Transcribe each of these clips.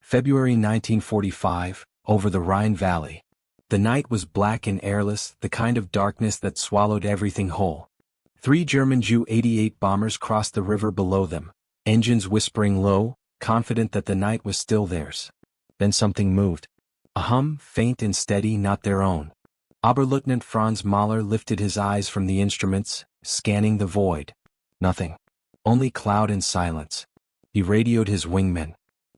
February 1945, over the Rhine Valley. The night was black and airless, the kind of darkness that swallowed everything whole. 3 German Ju-88 bombers crossed the river below them, engines whispering low, confident that the night was still theirs. Then something moved. A hum, faint and steady, not their own. Oberleutnant Franz Mahler lifted his eyes from the instruments, scanning the void. Nothing. Only cloud and silence. He radioed his wingmen.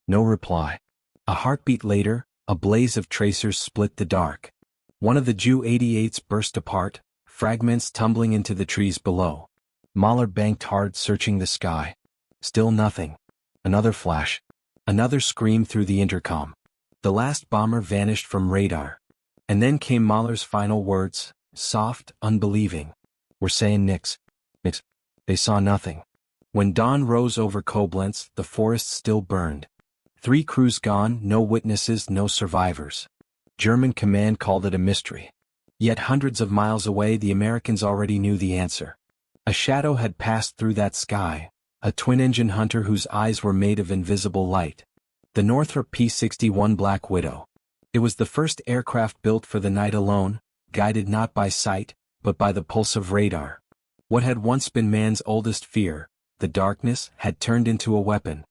No reply. A heartbeat later, a blaze of tracers split the dark. One of the Ju-88s burst apart, fragments tumbling into the trees below. Mahler banked hard, searching the sky. Still nothing. Another flash. Another scream through the intercom. The last bomber vanished from radar. And then came Mahler's final words, soft, unbelieving. "We're saying nix. Nix." They saw nothing. When dawn rose over Koblenz, the forest still burned. 3 crews gone, no witnesses, no survivors. German command called it a mystery. Yet hundreds of miles away the Americans already knew the answer. A shadow had passed through that sky, a twin-engine hunter whose eyes were made of invisible light. The Northrop P-61 Black Widow. It was the first aircraft built for the night alone, guided not by sight, but by the pulse of radar. What had once been man's oldest fear, the darkness, had turned into a weapon.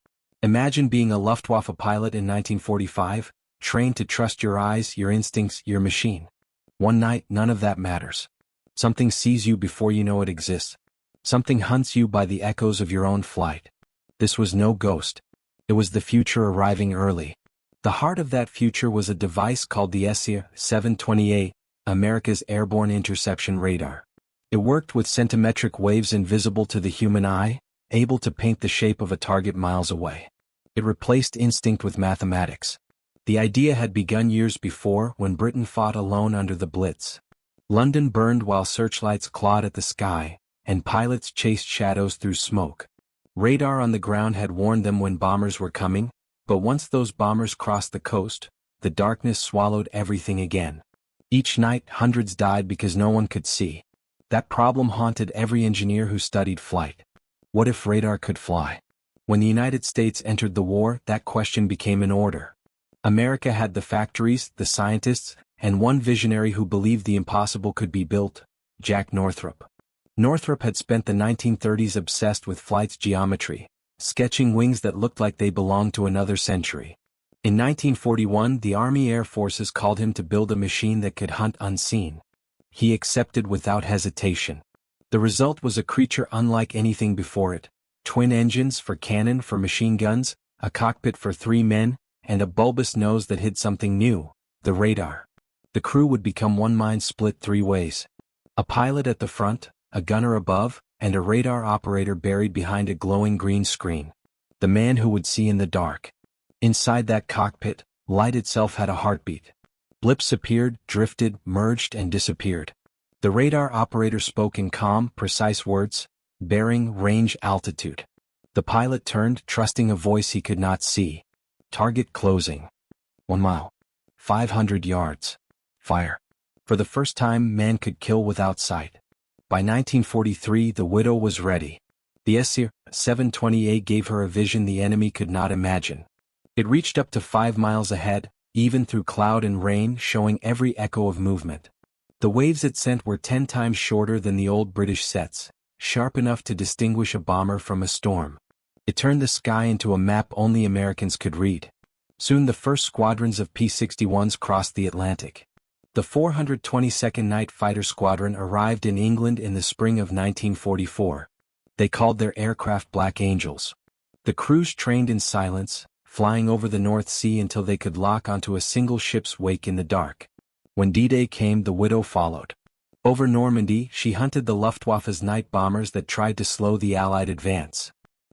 Imagine being a Luftwaffe pilot in 1945, trained to trust your eyes, your instincts, your machine. One night, none of that matters. Something sees you before you know it exists. Something hunts you by the echoes of your own flight. This was no ghost. It was the future arriving early. The heart of that future was a device called the SR-728, America's Airborne Interception Radar. It worked with centimetric waves invisible to the human eye, able to paint the shape of a target miles away. It replaced instinct with mathematics. The idea had begun years before, when Britain fought alone under the Blitz. London burned while searchlights clawed at the sky, and pilots chased shadows through smoke. Radar on the ground had warned them when bombers were coming, but once those bombers crossed the coast, the darkness swallowed everything again. Each night, hundreds died because no one could see. That problem haunted every engineer who studied flight. What if radar could fly? When the United States entered the war, that question became an order. America had the factories, the scientists, and one visionary who believed the impossible could be built, Jack Northrop. Northrop had spent the 1930s obsessed with flight's geometry, sketching wings that looked like they belonged to another century. In 1941, the Army Air Forces called him to build a machine that could hunt unseen. He accepted without hesitation. The result was a creature unlike anything before it. Twin engines for cannon for machine guns, a cockpit for 3 men, and a bulbous nose that hid something new, the radar. The crew would become one mind split 3 ways. A pilot at the front, a gunner above, and a radar operator buried behind a glowing green screen. The man who would see in the dark. Inside that cockpit, light itself had a heartbeat. Blips appeared, drifted, merged, and disappeared. The radar operator spoke in calm, precise words, bearing, range, altitude. The pilot turned, trusting a voice he could not see. Target closing. 1 mile. 500 yards. Fire. For the first time, man could kill without sight. By 1943, the Widow was ready. The SR-728 gave her a vision the enemy could not imagine. It reached up to 5 miles ahead, even through cloud and rain, showing every echo of movement. The waves it sent were 10 times shorter than the old British sets, sharp enough to distinguish a bomber from a storm. It turned the sky into a map only Americans could read. Soon the first squadrons of P-61s crossed the Atlantic. The 422nd Night Fighter Squadron arrived in England in the spring of 1944. They called their aircraft Black Angels. The crews trained in silence, flying over the North Sea until they could lock onto a single ship's wake in the dark. When D-Day came, the Widow followed. Over Normandy, she hunted the Luftwaffe's night bombers that tried to slow the Allied advance.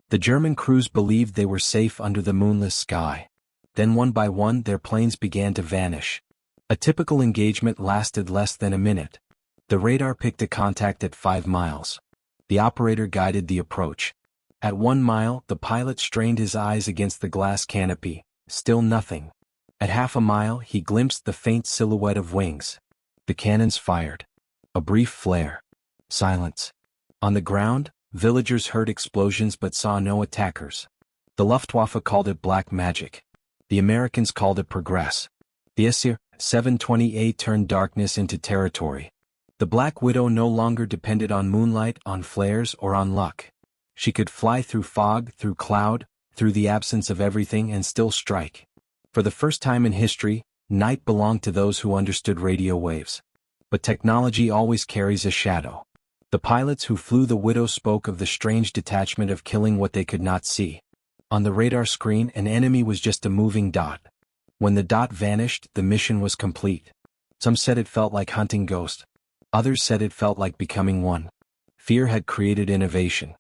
The German crews believed they were safe under the moonless sky. Then one by one their planes began to vanish. A typical engagement lasted less than a minute. The radar picked a contact at 5 miles. The operator guided the approach. At 1 mile, the pilot strained his eyes against the glass canopy. Still nothing. At half a mile, he glimpsed the faint silhouette of wings. The cannons fired. A brief flare. Silence. On the ground, villagers heard explosions but saw no attackers. The Luftwaffe called it black magic. The Americans called it progress. The SR-720A turned darkness into territory. The Black Widow no longer depended on moonlight, on flares, or on luck. She could fly through fog, through cloud, through the absence of everything and still strike. For the first time in history, night belonged to those who understood radio waves. But technology always carries a shadow. The pilots who flew the Widow spoke of the strange detachment of killing what they could not see. On the radar screen, an enemy was just a moving dot. When the dot vanished, the mission was complete. Some said it felt like hunting ghosts. Others said it felt like becoming one. Fear had created innovation.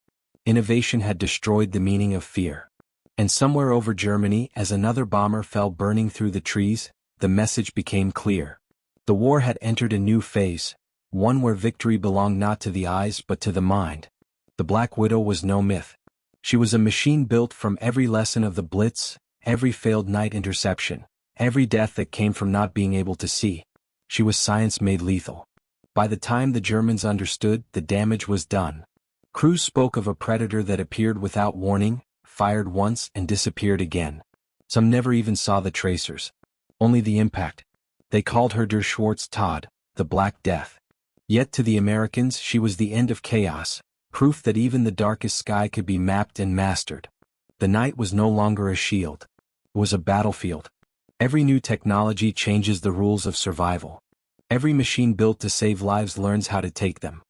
Innovation had destroyed the meaning of fear. And somewhere over Germany, as another bomber fell burning through the trees, the message became clear. The war had entered a new phase, one where victory belonged not to the eyes but to the mind. The Black Widow was no myth. She was a machine built from every lesson of the Blitz, every failed night interception, every death that came from not being able to see. She was science made lethal. By the time the Germans understood, the damage was done. Crews spoke of a predator that appeared without warning, fired once and disappeared again. Some never even saw the tracers. Only the impact. They called her Der Schwarze Tod, the Black Death. Yet to the Americans she was the end of chaos, proof that even the darkest sky could be mapped and mastered. The night was no longer a shield. It was a battlefield. Every new technology changes the rules of survival. Every machine built to save lives learns how to take them.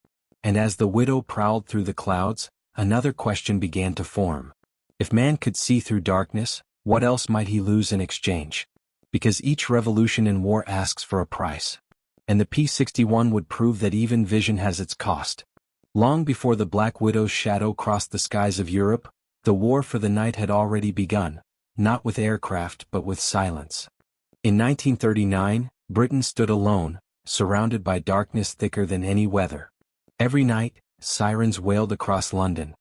And as the Widow prowled through the clouds, another question began to form. If man could see through darkness, what else might he lose in exchange? Because each revolution in war asks for a price. And the P-61 would prove that even vision has its cost. Long before the Black Widow's shadow crossed the skies of Europe, the war for the night had already begun, not with aircraft but with silence. In 1939, Britain stood alone, surrounded by darkness thicker than any weather. Every night, sirens wailed across London.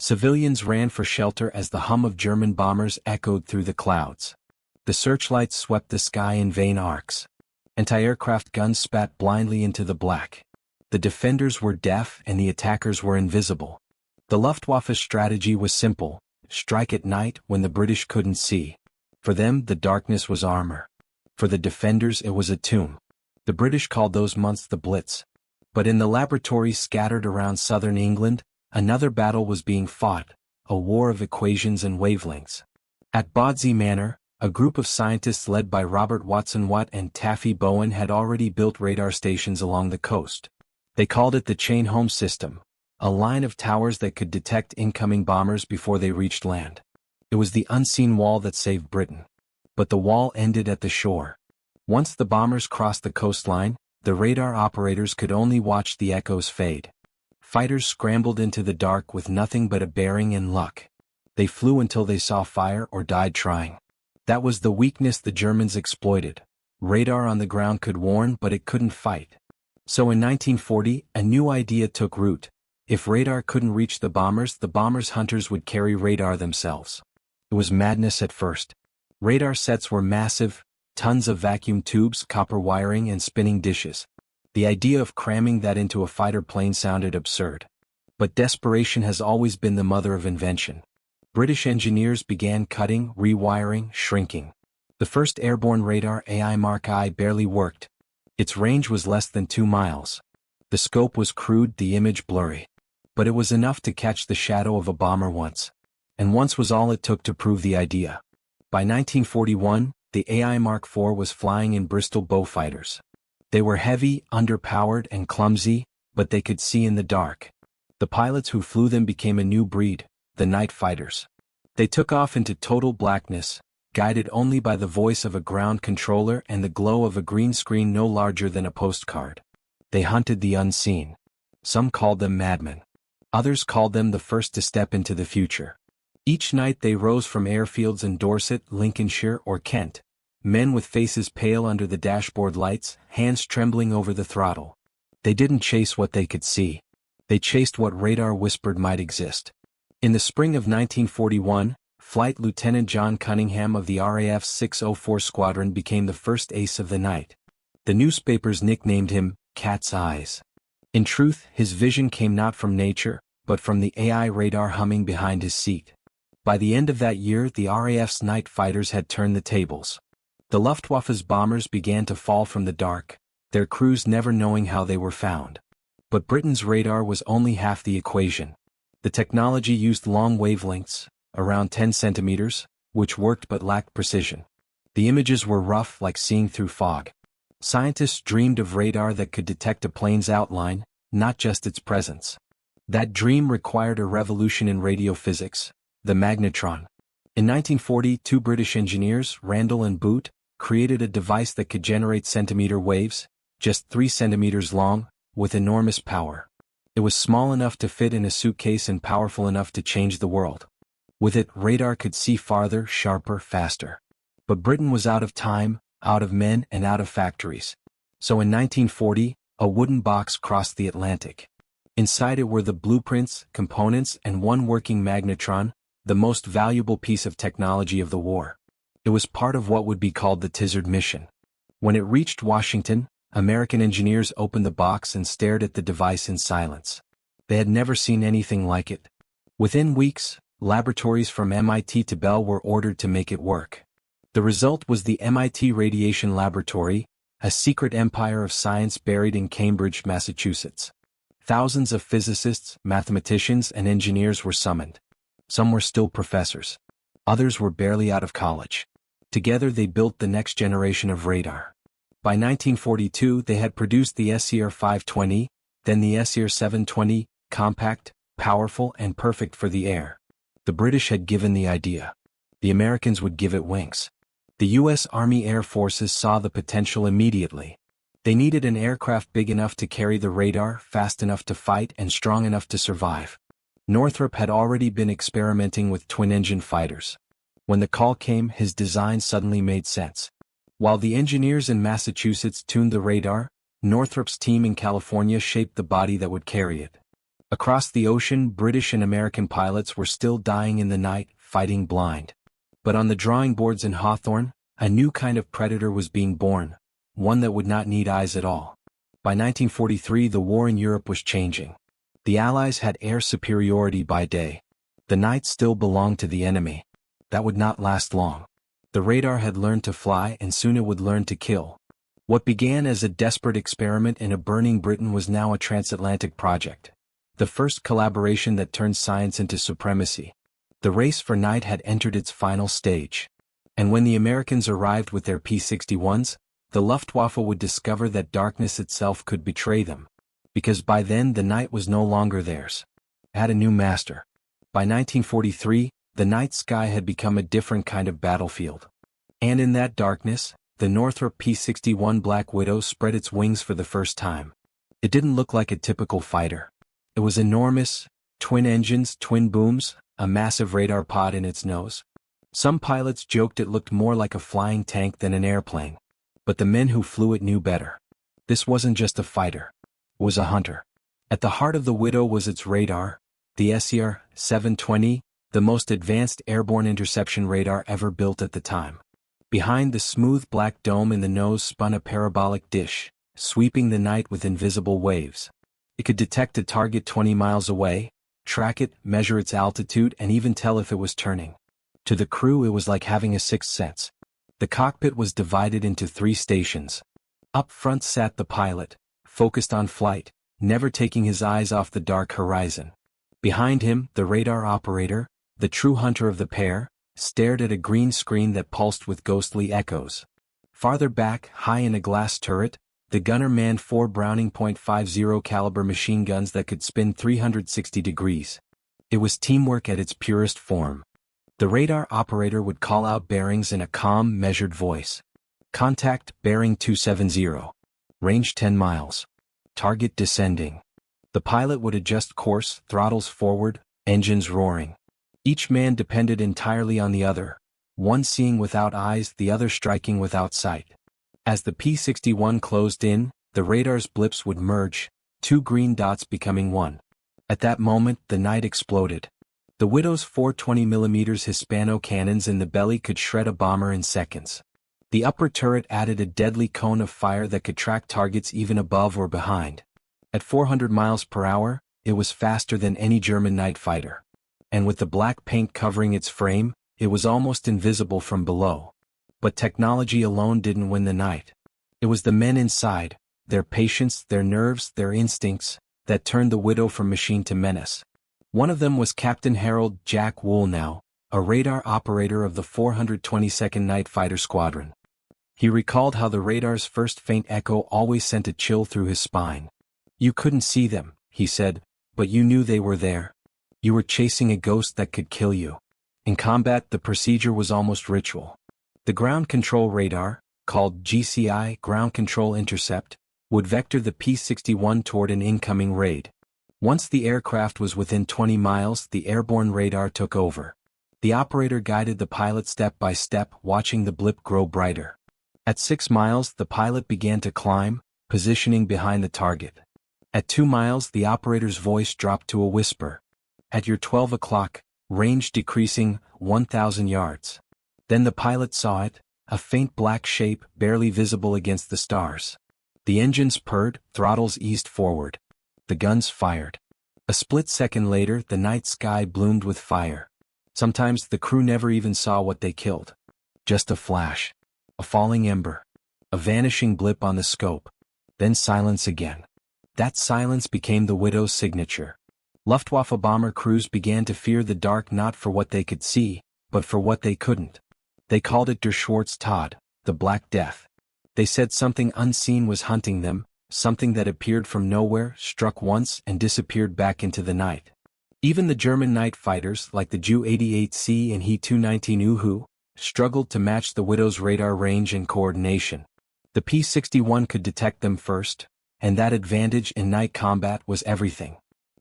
Civilians ran for shelter as the hum of German bombers echoed through the clouds. The searchlights swept the sky in vain arcs. Anti-aircraft guns spat blindly into the black. The defenders were deaf and the attackers were invisible. The Luftwaffe's strategy was simple: strike at night when the British couldn't see. For them, the darkness was armor. For the defenders, it was a tomb. The British called those months the Blitz. But in the laboratories scattered around southern England, another battle was being fought, a war of equations and wavelengths. At Bawdsey Manor, a group of scientists led by Robert Watson Watt and Taffy Bowen had already built radar stations along the coast. They called it the Chain Home System, a line of towers that could detect incoming bombers before they reached land. It was the unseen wall that saved Britain. But the wall ended at the shore. Once the bombers crossed the coastline, the radar operators could only watch the echoes fade. Fighters scrambled into the dark with nothing but a bearing and luck. They flew until they saw fire or died trying. That was the weakness the Germans exploited. Radar on the ground could warn, but it couldn't fight. So in 1940, a new idea took root. If radar couldn't reach the bombers hunters would carry radar themselves. It was madness at first. Radar sets were massive, tons of vacuum tubes, copper wiring and spinning dishes. The idea of cramming that into a fighter plane sounded absurd. But desperation has always been the mother of invention. British engineers began cutting, rewiring, shrinking. The first airborne radar AI Mark I barely worked. Its range was less than 2 miles. The scope was crude, the image blurry. But it was enough to catch the shadow of a bomber once. And once was all it took to prove the idea. By 1941, the AI Mark IV was flying in Bristol Beaufighters. They were heavy, underpowered and clumsy, but they could see in the dark. The pilots who flew them became a new breed, the night fighters. They took off into total blackness, guided only by the voice of a ground controller and the glow of a green screen no larger than a postcard. They hunted the unseen. Some called them madmen. Others called them the first to step into the future. Each night they rose from airfields in Dorset, Lincolnshire or Kent, men with faces pale under the dashboard lights, hands trembling over the throttle. They didn't chase what they could see. They chased what radar whispered might exist. In the spring of 1941, Flight Lieutenant John Cunningham of the RAF's 604 Squadron became the first ace of the night. The newspapers nicknamed him Cat's Eyes. In truth, his vision came not from nature, but from the AI radar humming behind his seat. By the end of that year, the RAF's night fighters had turned the tables. The Luftwaffe's bombers began to fall from the dark, their crews never knowing how they were found. But Britain's radar was only half the equation. The technology used long wavelengths, around 10 centimeters, which worked but lacked precision. The images were rough, like seeing through fog. Scientists dreamed of radar that could detect a plane's outline, not just its presence. That dream required a revolution in radio physics, the magnetron. In 1940, two British engineers, Randall and Boot, created a device that could generate centimeter waves, just 3 centimeters long, with enormous power. It was small enough to fit in a suitcase and powerful enough to change the world. With it, radar could see farther, sharper, faster. But Britain was out of time, out of men, and out of factories. So in 1940, a wooden box crossed the Atlantic. Inside it were the blueprints, components, and one working magnetron, the most valuable piece of technology of the war. It was part of what would be called the Tizard mission. When it reached Washington, American engineers opened the box and stared at the device in silence. They had never seen anything like it. Within weeks, laboratories from MIT to Bell were ordered to make it work. The result was the MIT Radiation Laboratory, a secret empire of science buried in Cambridge, Massachusetts. Thousands of physicists, mathematicians, and engineers were summoned. Some were still professors. Others were barely out of college. Together they built the next generation of radar. By 1942 they had produced the SER 520, then the SER 720, compact, powerful, and perfect for the air. The British had given the idea. The Americans would give it wings. The U.S. Army Air Forces saw the potential immediately. They needed an aircraft big enough to carry the radar, fast enough to fight, and strong enough to survive. Northrop had already been experimenting with twin-engine fighters. When the call came, his design suddenly made sense. While the engineers in Massachusetts tuned the radar, Northrop's team in California shaped the body that would carry it. Across the ocean, British and American pilots were still dying in the night, fighting blind. But on the drawing boards in Hawthorne, a new kind of predator was being born, one that would not need eyes at all. By 1943, the war in Europe was changing. The Allies had air superiority by day. The night still belonged to the enemy. That would not last long. The radar had learned to fly, and soon it would learn to kill. What began as a desperate experiment in a burning Britain was now a transatlantic project. The first collaboration that turned science into supremacy. The race for night had entered its final stage. And when the Americans arrived with their P-61s, the Luftwaffe would discover that darkness itself could betray them. Because by then the night was no longer theirs. It had a new master. By 1943, the night sky had become a different kind of battlefield. And in that darkness, the Northrop P-61 Black Widow spread its wings for the first time. It didn't look like a typical fighter. It was enormous, twin engines, twin booms, a massive radar pod in its nose. Some pilots joked it looked more like a flying tank than an airplane. But the men who flew it knew better. This wasn't just a fighter. It was a hunter. At the heart of the Widow was its radar, the SER 720, the most advanced airborne interception radar ever built at the time. Behind the smooth black dome in the nose spun a parabolic dish, sweeping the night with invisible waves. It could detect a target 20 miles away, track it, measure its altitude, and even tell if it was turning. To the crew it was like having a sixth sense. The cockpit was divided into 3 stations. Up front sat the pilot, focused on flight, never taking his eyes off the dark horizon. Behind him, the radar operator, the true hunter of the pair, stared at a green screen that pulsed with ghostly echoes. Farther back, high in a glass turret, the gunner manned 4 Browning .50 caliber machine guns that could spin 360 degrees. It was teamwork at its purest form. The radar operator would call out bearings in a calm, measured voice. Contact, bearing 270. Range 10 miles. Target descending. The pilot would adjust course, throttles forward, engines roaring. Each man depended entirely on the other, one seeing without eyes, the other striking without sight. As the P-61 closed in, the radar's blips would merge, 2 green dots becoming 1. At that moment, the night exploded. The Widow's 420mm Hispano cannons in the belly could shred a bomber in seconds. The upper turret added a deadly cone of fire that could track targets even above or behind. At 400 miles per hour, it was faster than any German night fighter. and with the black paint covering its frame, it was almost invisible from below. But technology alone didn't win the night. It was the men inside, their patience, their nerves, their instincts, that turned the Widow from machine to menace. One of them was Captain Harold "Jack" Woolnow, a radar operator of the 422nd Night Fighter Squadron. He recalled how the radar's first faint echo always sent a chill through his spine. "You couldn't see them," he said, "but you knew they were there. You were chasing a ghost that could kill you." In combat, the procedure was almost ritual. The ground control radar, called GCI Ground Control Intercept, would vector the P-61 toward an incoming raid. Once the aircraft was within 20 miles, the airborne radar took over. The operator guided the pilot step by step, watching the blip grow brighter. At 6 miles, the pilot began to climb, positioning behind the target. At 2 miles, the operator's voice dropped to a whisper. "At your 12 o'clock, range decreasing, 1,000 yards. Then the pilot saw it, a faint black shape barely visible against the stars. The engines purred, throttles eased forward. The guns fired. A split second later, the night sky bloomed with fire. Sometimes the crew never even saw what they killed. Just a flash. A falling ember. A vanishing blip on the scope. Then silence again. That silence became the Widow's signature. Luftwaffe bomber crews began to fear the dark not for what they could see, but for what they couldn't. They called it Der Schwarze Tod, the Black Death. They said something unseen was hunting them, something that appeared from nowhere, struck once, and disappeared back into the night. Even the German night fighters, like the Ju-88C and He-219 Uhu, struggled to match the Widow's radar range and coordination. The P-61 could detect them first, and that advantage in night combat was everything.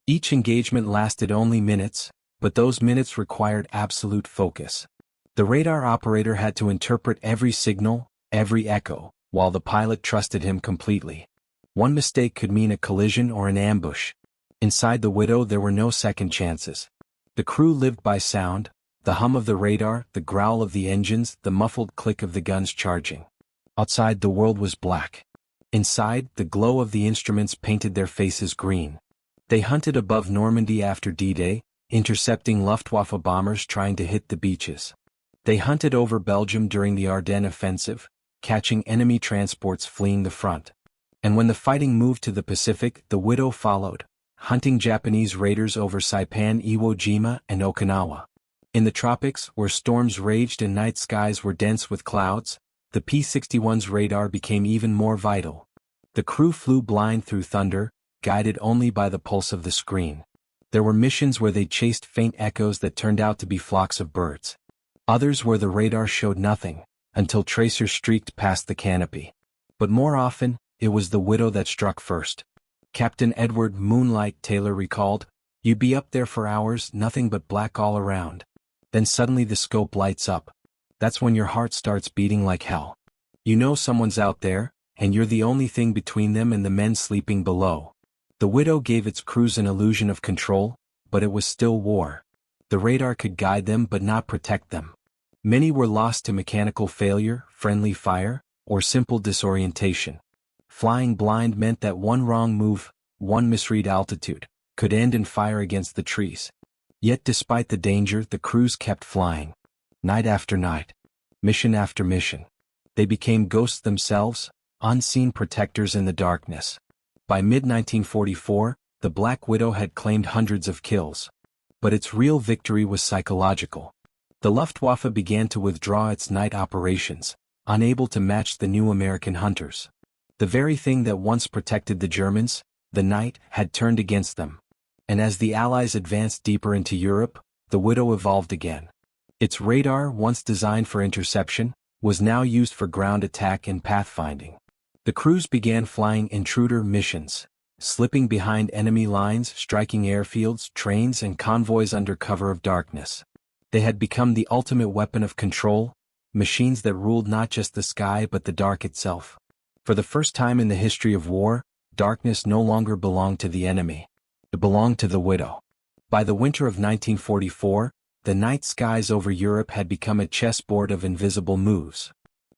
Each engagement lasted only minutes, but those minutes required absolute focus. The radar operator had to interpret every signal, every echo, while the pilot trusted him completely. One mistake could mean a collision or an ambush. Inside the Widow there were no second chances. The crew lived by sound, the hum of the radar, the growl of the engines, the muffled click of the guns charging. Outside the world was black. Inside, the glow of the instruments painted their faces green. They hunted above Normandy after D-Day, intercepting Luftwaffe bombers trying to hit the beaches. They hunted over Belgium during the Ardennes offensive, catching enemy transports fleeing the front. And when the fighting moved to the Pacific, the Widow followed, hunting Japanese raiders over Saipan, Iwo Jima, and Okinawa. In the tropics, where storms raged and night skies were dense with clouds, the P-61's radar became even more vital. The crew flew blind through thunder, guided only by the pulse of the screen. There were missions where they chased faint echoes that turned out to be flocks of birds. Others where the radar showed nothing, until tracers streaked past the canopy. But more often, it was the Widow that struck first. Captain Edward "Moonlight" Taylor recalled, "You'd be up there for hours, nothing but black all around. Then suddenly the scope lights up. That's when your heart starts beating like hell. You know someone's out there, and you're the only thing between them and the men sleeping below." The Widow gave its crews an illusion of control, but it was still war. The radar could guide them but not protect them. Many were lost to mechanical failure, friendly fire, or simple disorientation. Flying blind meant that one wrong move, one misread altitude, could end in fire against the trees. Yet despite the danger, the crews kept flying. Night after night. Mission after mission. They became ghosts themselves, unseen protectors in the darkness. By mid-1944, the Black Widow had claimed hundreds of kills. But its real victory was psychological. The Luftwaffe began to withdraw its night operations, unable to match the new American hunters. The very thing that once protected the Germans, the night, had turned against them. And as the Allies advanced deeper into Europe, the Widow evolved again. Its radar, once designed for interception, was now used for ground attack and pathfinding. The crews began flying intruder missions, slipping behind enemy lines, striking airfields, trains, and convoys under cover of darkness. They had become the ultimate weapon of control, machines that ruled not just the sky but the dark itself. For the first time in the history of war, darkness no longer belonged to the enemy. It belonged to the Widow. By the winter of 1944, the night skies over Europe had become a chessboard of invisible moves.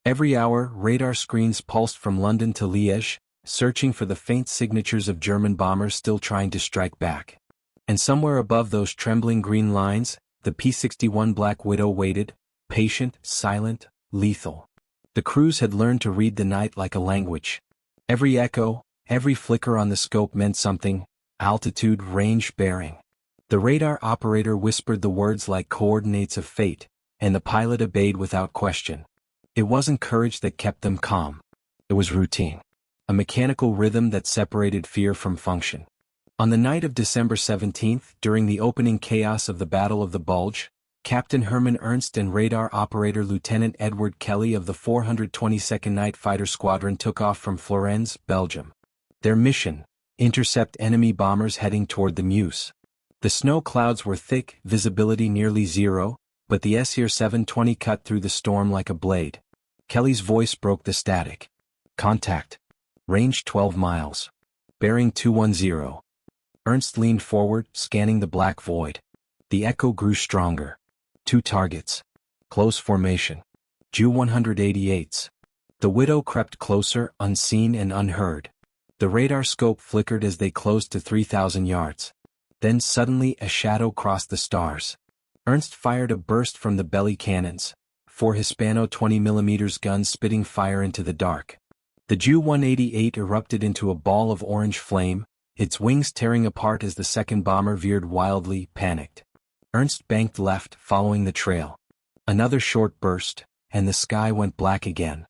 Every hour, radar screens pulsed from London to Liège, searching for the faint signatures of German bombers still trying to strike back. And somewhere above those trembling green lines, the P-61 Black Widow waited, patient, silent, lethal. The crews had learned to read the night like a language. Every echo, every flicker on the scope meant something: altitude, range, bearing. The radar operator whispered the words like coordinates of fate, and the pilot obeyed without question. It wasn't courage that kept them calm. It was routine. A mechanical rhythm that separated fear from function. On the night of December 17th, during the opening chaos of the Battle of the Bulge, Captain Herman Ernst and radar operator Lieutenant Edward Kelly of the 422nd Night Fighter Squadron took off from Florennes, Belgium. Their mission: intercept enemy bombers heading toward the Meuse. The snow clouds were thick, visibility nearly zero, but the SR 720 cut through the storm like a blade. Kelly's voice broke the static. Contact. Range 12 miles. Bearing 210. Ernst leaned forward, scanning the black void. The echo grew stronger. 2 targets. Close formation. Ju-188s. The Widow crept closer, unseen and unheard. The radar scope flickered as they closed to 3,000 yards. Then suddenly a shadow crossed the stars. Ernst fired a burst from the belly cannons, 4 Hispano 20mm guns spitting fire into the dark. The Ju-188 erupted into a ball of orange flame, its wings tearing apart as the second bomber veered wildly, panicked. Ernst banked left, following the trail. Another short burst, and the sky went black again.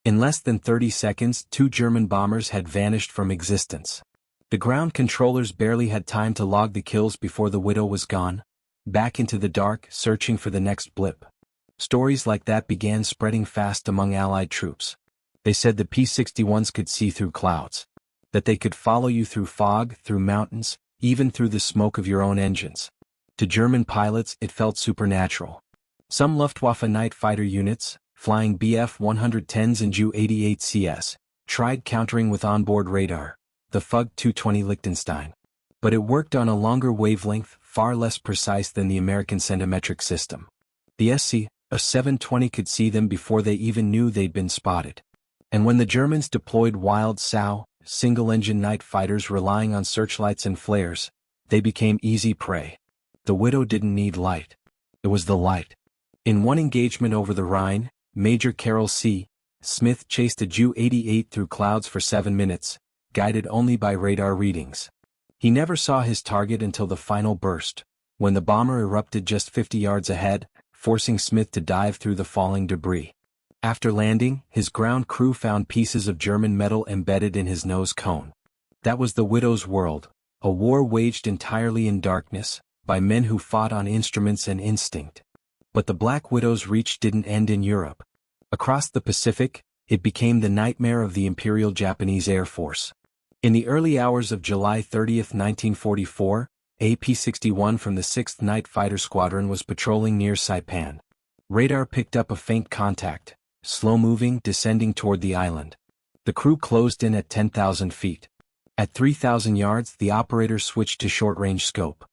In less than 30 seconds, 2 German bombers had vanished from existence. The ground controllers barely had time to log the kills before the Widow was gone, back into the dark, searching for the next blip. Stories like that began spreading fast among Allied troops. They said the P-61s could see through clouds. That they could follow you through fog, through mountains, even through the smoke of your own engines. To German pilots, it felt supernatural. Some Luftwaffe night fighter units, flying Bf-110s and Ju-88CS, tried countering with onboard radar, the FUG-220 Liechtenstein. But it worked on a longer wavelength, far less precise than the American centimetric system. The SC-720 could see them before they even knew they'd been spotted. And when the Germans deployed wild SAU, single-engine night fighters relying on searchlights and flares, they became easy prey. The Widow didn't need light. It was the light. In one engagement over the Rhine, Major Carroll C. Smith chased a Ju-88 through clouds for 7 minutes, guided only by radar readings. He never saw his target until the final burst, when the bomber erupted just 50 yards ahead, forcing Smith to dive through the falling debris. After landing, his ground crew found pieces of German metal embedded in his nose cone. That was the Widow's world, a war waged entirely in darkness, by men who fought on instruments and instinct. But the Black Widow's reach didn't end in Europe. Across the Pacific, it became the nightmare of the Imperial Japanese Air Force. In the early hours of July 30, 1944, a P-61 from the 6th Night Fighter Squadron was patrolling near Saipan. Radar picked up a faint contact, slow-moving, descending toward the island. The crew closed in at 10,000 feet. At 3,000 yards, the operator switched to short-range scope.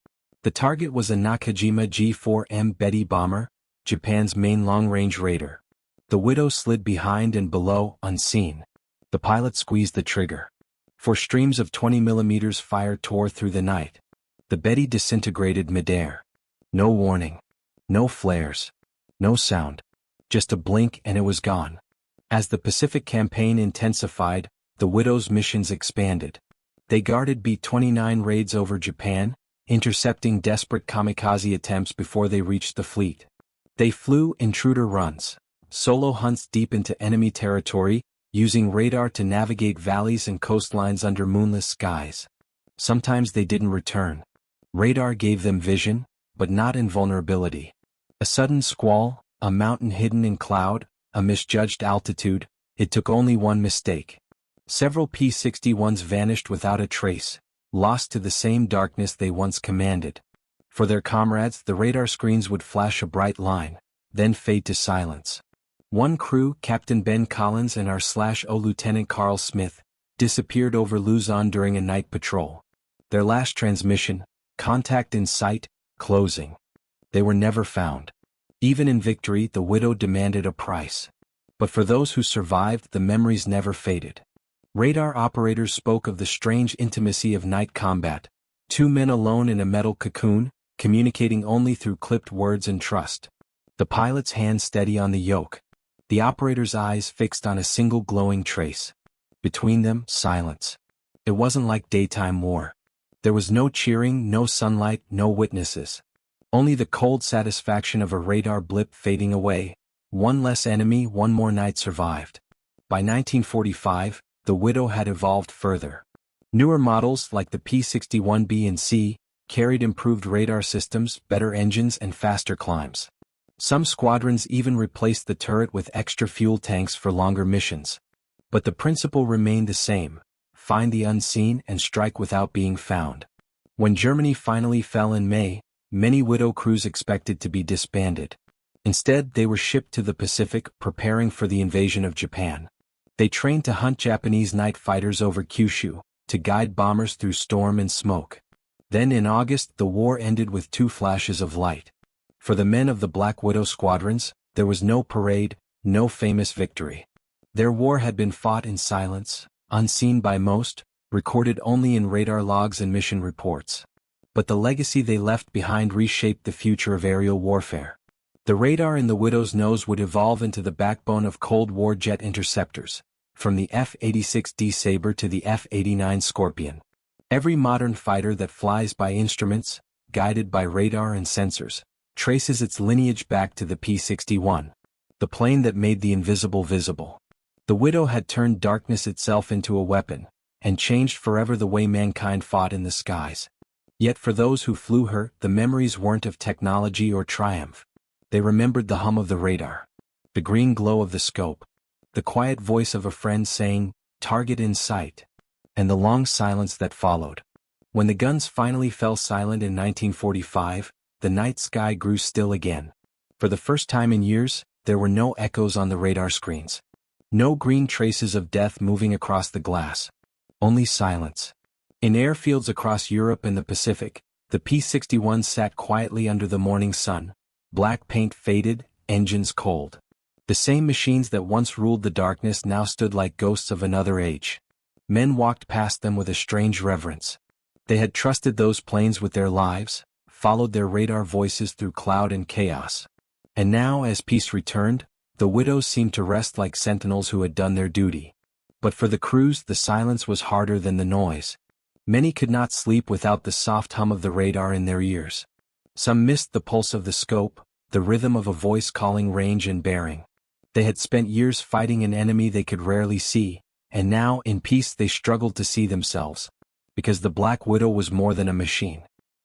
The target was a Nakajima G-4M Betty bomber, Japan's main long-range raider. The Widow slid behind and below, unseen. The pilot squeezed the trigger. 4 streams of 20mm fire tore through the night. The Betty disintegrated midair. No warning. No flares. No sound. Just a blink and it was gone. As the Pacific campaign intensified, the Widow's missions expanded. They guarded B-29 raids over Japan, intercepting desperate kamikaze attempts before they reached the fleet. They flew intruder runs, solo hunts deep into enemy territory, using radar to navigate valleys and coastlines under moonless skies. Sometimes they didn't return. Radar gave them vision, but not invulnerability. A sudden squall, a mountain hidden in cloud, a misjudged altitude, it took only one mistake. Several P-61s vanished without a trace, lost to the same darkness they once commanded. For their comrades, the radar screens would flash a bright line, then fade to silence. One crew, Captain Ben Collins and R/O Lieutenant Carl Smith, disappeared over Luzon during a night patrol. Their last transmission, contact in sight, closing. They were never found. Even in victory, the Widow demanded a price. But for those who survived, the memories never faded. Radar operators spoke of the strange intimacy of night combat, Two men alone in a metal cocoon, communicating only through clipped words and trust. The pilot's hand steady on the yoke. The operator's eyes fixed on a single glowing trace. Between them, silence. It wasn't like daytime war. There was no cheering, no sunlight, no witnesses. Only the cold satisfaction of a radar blip fading away. One less enemy, one more night survived. By 1945, the WWII had evolved further. Newer models like the P-61B and C carried improved radar systems, better engines and faster climbs. Some squadrons even replaced the turret with extra fuel tanks for longer missions. But the principle remained the same: find the unseen and strike without being found. When Germany finally fell in May, many WWII crews expected to be disbanded. Instead, they were shipped to the Pacific, preparing for the invasion of Japan. They trained to hunt Japanese night fighters over Kyushu, to guide bombers through storm and smoke. Then in August, the war ended with 2 flashes of light. For the men of the Black WWII squadrons, there was no parade, no famous victory. Their war had been fought in silence, unseen by most, recorded only in radar logs and mission reports. But the legacy they left behind reshaped the future of aerial warfare. The radar in the WWII's nose would evolve into the backbone of Cold War jet interceptors, from the F-86D Sabre to the F-89 Scorpion. Every modern fighter that flies by instruments, guided by radar and sensors, traces its lineage back to the P-61, the plane that made the invisible visible. The WWII had turned darkness itself into a weapon, and changed forever the way mankind fought in the skies. Yet for those who flew her, the memories weren't of technology or triumph. They remembered the hum of the radar, the green glow of the scope, the quiet voice of a friend saying, "Target in sight," and the long silence that followed. When the guns finally fell silent in 1945, the night sky grew still again. For the first time in years, there were no echoes on the radar screens. No green traces of death moving across the glass. Only silence. In airfields across Europe and the Pacific, the P-61 sat quietly under the morning sun. Black paint faded, engines cold. The same machines that once ruled the darkness now stood like ghosts of another age. Men walked past them with a strange reverence. They had trusted those planes with their lives, followed their radar voices through cloud and chaos. And now, as peace returned, the WWIIs seemed to rest like sentinels who had done their duty. But for the crews, the silence was harder than the noise. Many could not sleep without the soft hum of the radar in their ears. Some missed the pulse of the scope, the rhythm of a voice calling range and bearing. They had spent years fighting an enemy they could rarely see, and now, in peace, they struggled to see themselves. Because the Black WWII was more than a machine.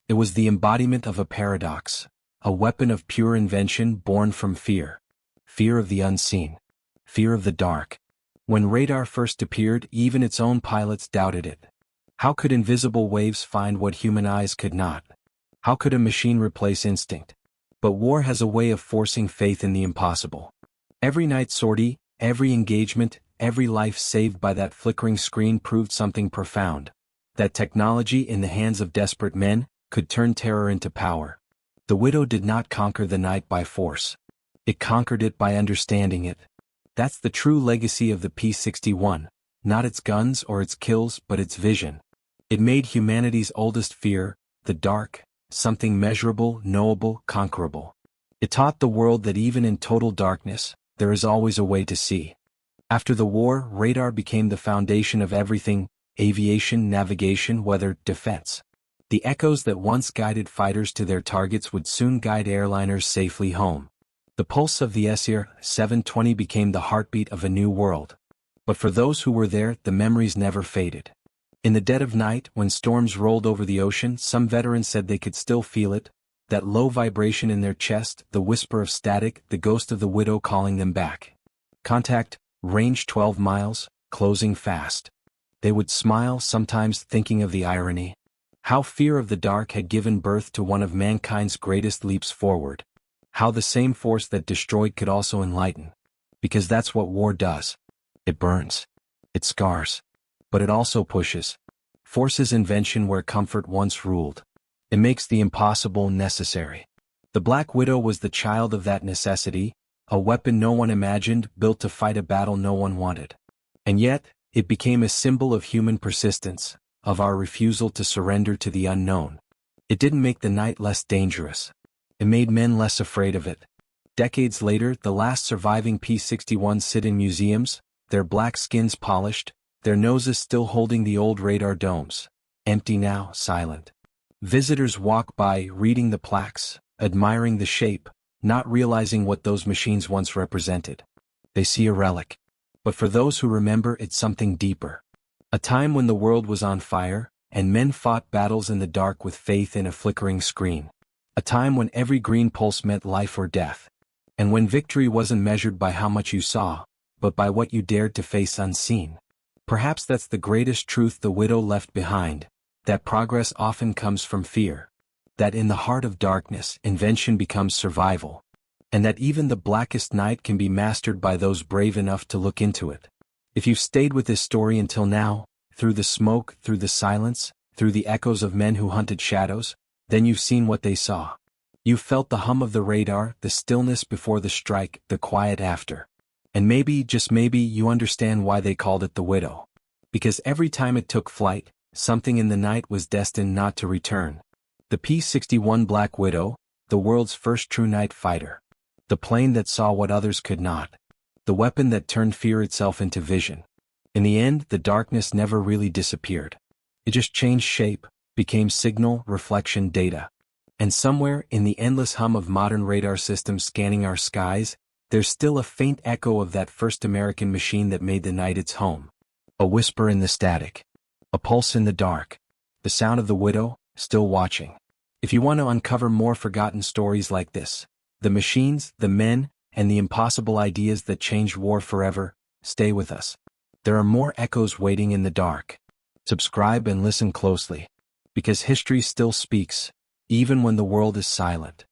It was the embodiment of a paradox, a weapon of pure invention born from fear. Fear of the unseen. Fear of the dark. When radar first appeared, even its own pilots doubted it. How could invisible waves find what human eyes could not? How could a machine replace instinct? But war has a way of forcing faith in the impossible. Every night sortie, every engagement, every life saved by that flickering screen proved something profound. That technology in the hands of desperate men could turn terror into power. The WWII did not conquer the night by force. It conquered it by understanding it. That's the true legacy of the P-61, not its guns or its kills but its vision. It made humanity's oldest fear, the dark, something measurable, knowable, conquerable. It taught the world that even in total darkness, there is always a way to see. After the war, radar became the foundation of everything: aviation, navigation, weather, defense. The echoes that once guided fighters to their targets would soon guide airliners safely home. The pulse of the SR 720 became the heartbeat of a new world. But for those who were there, the memories never faded. In the dead of night, when storms rolled over the ocean, some veterans said they could still feel it, that low vibration in their chest, the whisper of static, the ghost of the WWII calling them back. Contact, range 12 miles, closing fast. They would smile, sometimes thinking of the irony. How fear of the dark had given birth to one of mankind's greatest leaps forward. How the same force that destroyed could also enlighten. Because that's what war does. It burns. It scars. But it also pushes. Forces invention where comfort once ruled. It makes the impossible necessary. The Black WWII was the child of that necessity, a weapon no one imagined, built to fight a battle no one wanted. And yet, it became a symbol of human persistence, of our refusal to surrender to the unknown. It didn't make the night less dangerous. It made men less afraid of it. Decades later, the last surviving P-61s sit in museums, their black skins polished, their noses still holding the old radar domes. Empty now, silent. Visitors walk by, reading the plaques, admiring the shape, not realizing what those machines once represented. They see a relic. But for those who remember, it's something deeper. A time when the world was on fire, and men fought battles in the dark with faith in a flickering screen. A time when every green pulse meant life or death. And when victory wasn't measured by how much you saw, but by what you dared to face unseen. Perhaps that's the greatest truth the widow left behind, that progress often comes from fear. That in the heart of darkness, invention becomes survival. And that even the blackest night can be mastered by those brave enough to look into it. If you've stayed with this story until now, through the smoke, through the silence, through the echoes of men who hunted shadows, then you've seen what they saw. You've felt the hum of the radar, the stillness before the strike, the quiet after. And maybe, just maybe, you understand why they called it the Widow. Because every time it took flight, something in the night was destined not to return. The P-61 Black Widow, the world's first true night fighter. The plane that saw what others could not. The weapon that turned fear itself into vision. In the end, the darkness never really disappeared. It just changed shape, became signal, reflection, data. And somewhere, in the endless hum of modern radar systems scanning our skies, there's still a faint echo of that first American machine that made the night its home. A whisper in the static. A pulse in the dark. The sound of the widow, still watching. If you want to uncover more forgotten stories like this, the machines, the men, and the impossible ideas that changed war forever, stay with us. There are more echoes waiting in the dark. Subscribe and listen closely. Because history still speaks, even when the world is silent.